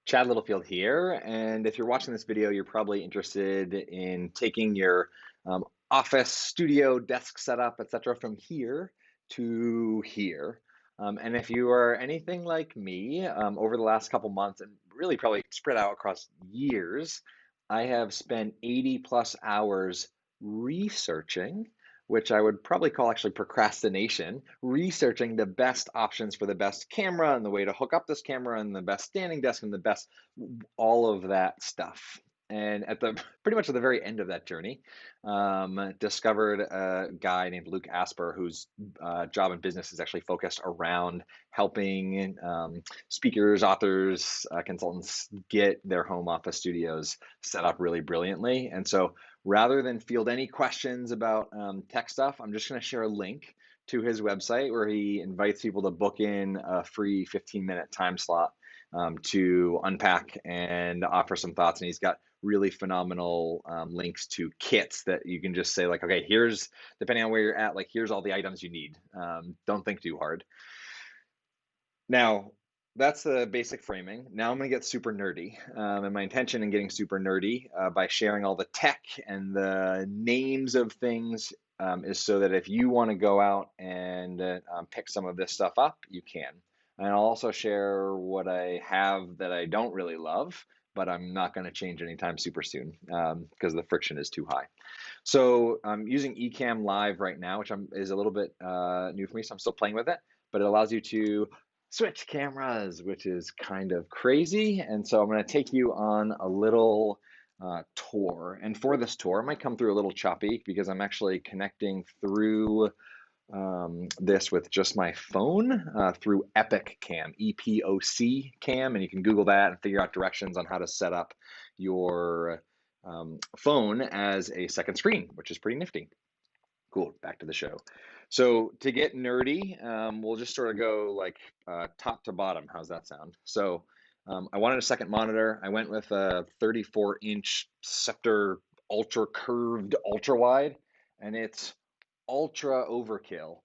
Chad Littlefield here, and if you're watching this video, you're probably interested in taking your office, studio, desk setup, etc., from here to here. And if you are anything like me, over the last couple months, and really probably spread out across years, I have spent 80 plus hours researching, which I would probably call actually procrastination, researching the best options for the best camera and the way to hook up this camera and the best standing desk and the best all of that stuff. And at the pretty much at the very end of that journey, discovered a guy named Luke Asper, whose job and business is actually focused around helping speakers, authors, consultants get their home office studios set up really brilliantly. And so rather than field any questions about tech stuff, I'm just going to share a link to his website where he invites people to book in a free 15-minute time slot to unpack and offer some thoughts. And he's got really phenomenal links to kits that you can just say like, okay, here's, depending on where you're at, like, here's all the items you need. Don't think too hard. Now, that's the basic framing. Now I'm going to get super nerdy. And my intention in getting super nerdy by sharing all the tech and the names of things is so that if you want to go out and pick some of this stuff up, you can. And I'll also share what I have that I don't really love, but I'm not going to change anytime super soon because the friction is too high. So I'm using Ecamm Live right now, which is a little bit new for me, so I'm still playing with it, but it allows you to switch cameras, which is kind of crazy. And so I'm going to take you on a little tour. And for this tour, it might come through a little choppy because I'm actually connecting through this with just my phone through Epic Cam, EPOC Cam, and you can Google that and figure out directions on how to set up your phone as a second screen, which is pretty nifty. Cool, back to the show. So to get nerdy, we'll just sort of go like top to bottom. How's that sound? So I wanted a second monitor. I went with a 34-inch Scepter ultra curved ultra wide, and it's ultra overkill.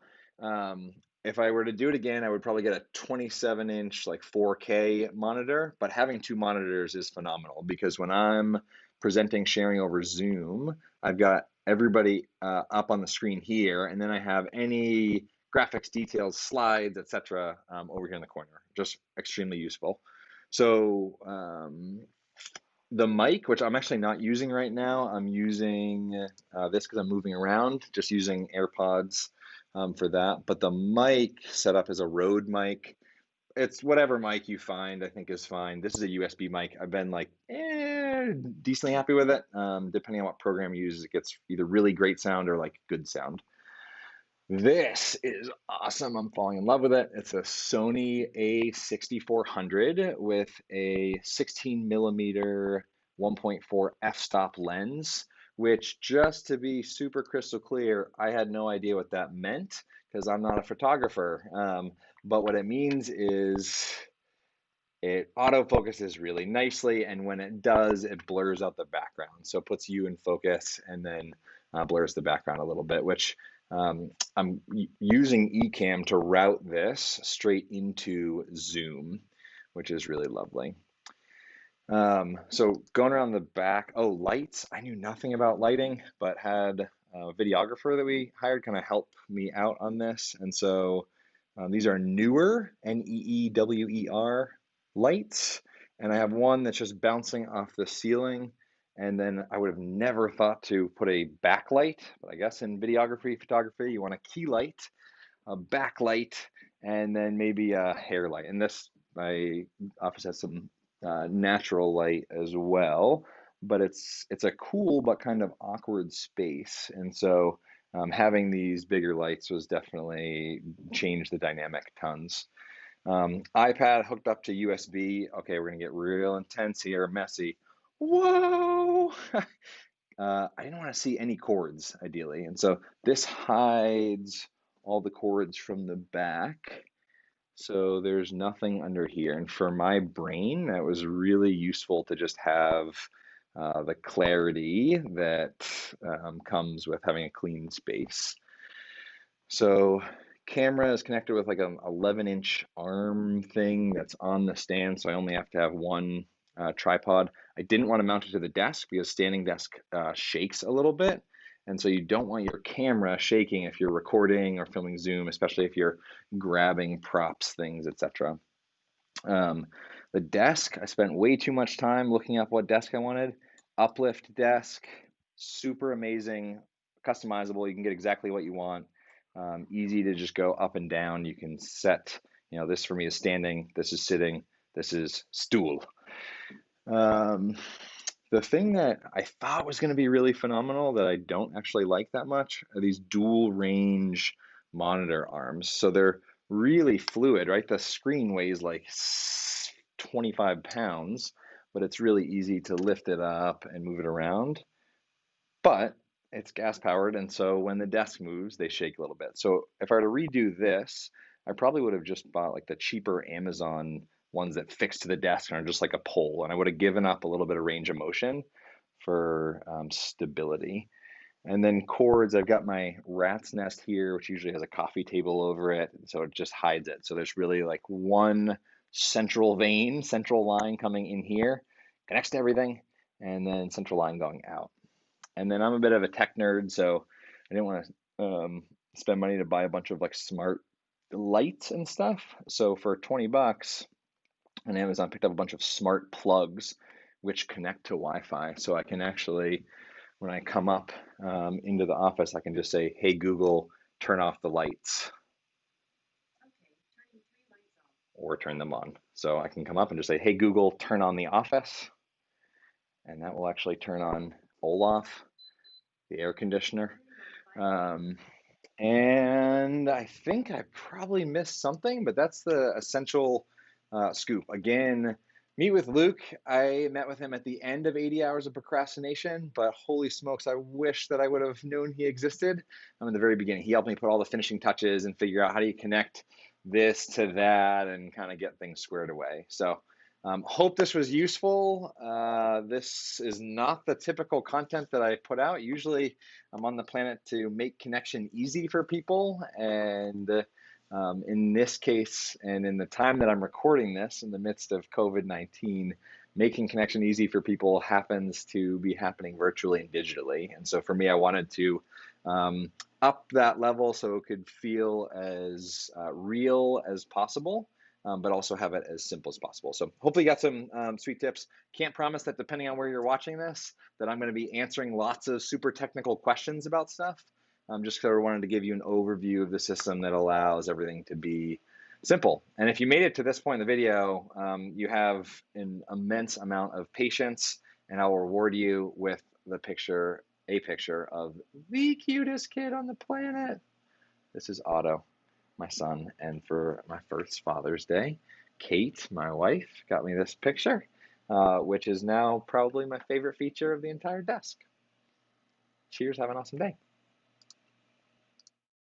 If I were to do it again, I would probably get a 27-inch like 4K monitor, but having two monitors is phenomenal because when I'm presenting, sharing over Zoom, I've got everybody up on the screen here, and then I have any graphics, details, slides, etc. Over here in the corner. Just extremely useful. So the mic, which I'm actually not using right now, I'm using this because I'm moving around, just using AirPods for that. But the mic setup is a Rode mic. It's whatever mic you find, I think is fine. This is a USB mic. I've been like, decently happy with it. Depending on what program you use, it gets either really great sound or like good sound. This is awesome. I'm falling in love with it. It's a Sony A6400 with a 16 millimeter 1.4 f-stop lens, which, just to be super crystal clear, I had no idea what that meant because I'm not a photographer. But what it means is it autofocuses really nicely, and when it does, it blurs out the background. So it puts you in focus and then blurs the background a little bit, which I'm using Ecamm to route this straight into Zoom, which is really lovely. So going around the back, oh, lights. I knew nothing about lighting, but had a videographer that we hired kind of help me out on this. And so these are Neewer, Neewer lights. And I have one that's just bouncing off the ceiling. And then I would have never thought to put a backlight, but I guess in videography, photography, you want a key light, a backlight, and then maybe a hair light. And this, my office has some natural light as well, but it's a cool but kind of awkward space. And so having these bigger lights was definitely changed the dynamic tons. iPad hooked up to USB. Okay, we're gonna get real intense here, messy. Whoa! I didn't want to see any cords, ideally. And so this hides all the cords from the back. So there's nothing under here. And for my brain, that was really useful to just have the clarity that comes with having a clean space. So camera is connected with like an 11-inch arm thing that's on the stand, so I only have to have one tripod. I didn't want to mount it to the desk because standing desk shakes a little bit, and so you don't want your camera shaking if you're recording or filming Zoom, especially if you're grabbing props, things, etc. The desk, I spent way too much time looking up what desk I wanted. Uplift Desk, super amazing, customizable. You can get exactly what you want. Easy to just go up and down. You can set, this for me is standing, this is sitting, this is stool. Um, the thing that I thought was going to be really phenomenal that I don't actually like that much are these dual range monitor arms. So they're really fluid, right? The screen weighs like 25 pounds, but it's really easy to lift it up and move it around. But it's gas powered, and so when the desk moves, they shake a little bit. So if I were to redo this, I probably would have just bought like the cheaper Amazon ones that fix to the desk and are just like a pole, and I would have given up a little bit of range of motion for stability. And then cords, I've got my rat's nest here, which usually has a coffee table over it, so it just hides it. So there's really like one central vein, central line coming in here, connects to everything, and then central line going out. And then I'm a bit of a tech nerd, so I didn't want to spend money to buy a bunch of like smart lights and stuff. So for 20 bucks on Amazon, picked up a bunch of smart plugs which connect to Wi-Fi. So I can actually, when I come up into the office, I can just say, "Hey Google, turn off the lights," or turn them on. So I can come up and just say, "Hey Google, turn on the office," and that will actually turn on Olaf, the air conditioner. Um, and I think I probably missed something, but that's the essential scoop. Again, meet with Luke. I met with him at the end of 80 Hours of Procrastination, but holy smokes, I wish that I would have known he existed. In the very beginning, he helped me put all the finishing touches and figure out how do you connect this to that and kind of get things squared away. So hope this was useful. This is not the typical content that I put out. Usually I'm on the planet to make connection easy for people. And in this case, and in the time that I'm recording this, in the midst of COVID-19, making connection easy for people happens to be happening virtually and digitally. And so for me, I wanted to up that level so it could feel as real as possible. But also have it as simple as possible. So hopefully you got some sweet tips. Can't promise that depending on where you're watching this, that I'm going to be answering lots of super technical questions about stuff. Just because I wanted to give you an overview of the system that allows everything to be simple. And if you made it to this point in the video, you have an immense amount of patience, and I'll reward you with a picture of the cutest kid on the planet. This is Otto, my son, and for my first Father's Day, Kate, my wife, got me this picture, which is now probably my favorite feature of the entire desk. Cheers, have an awesome day.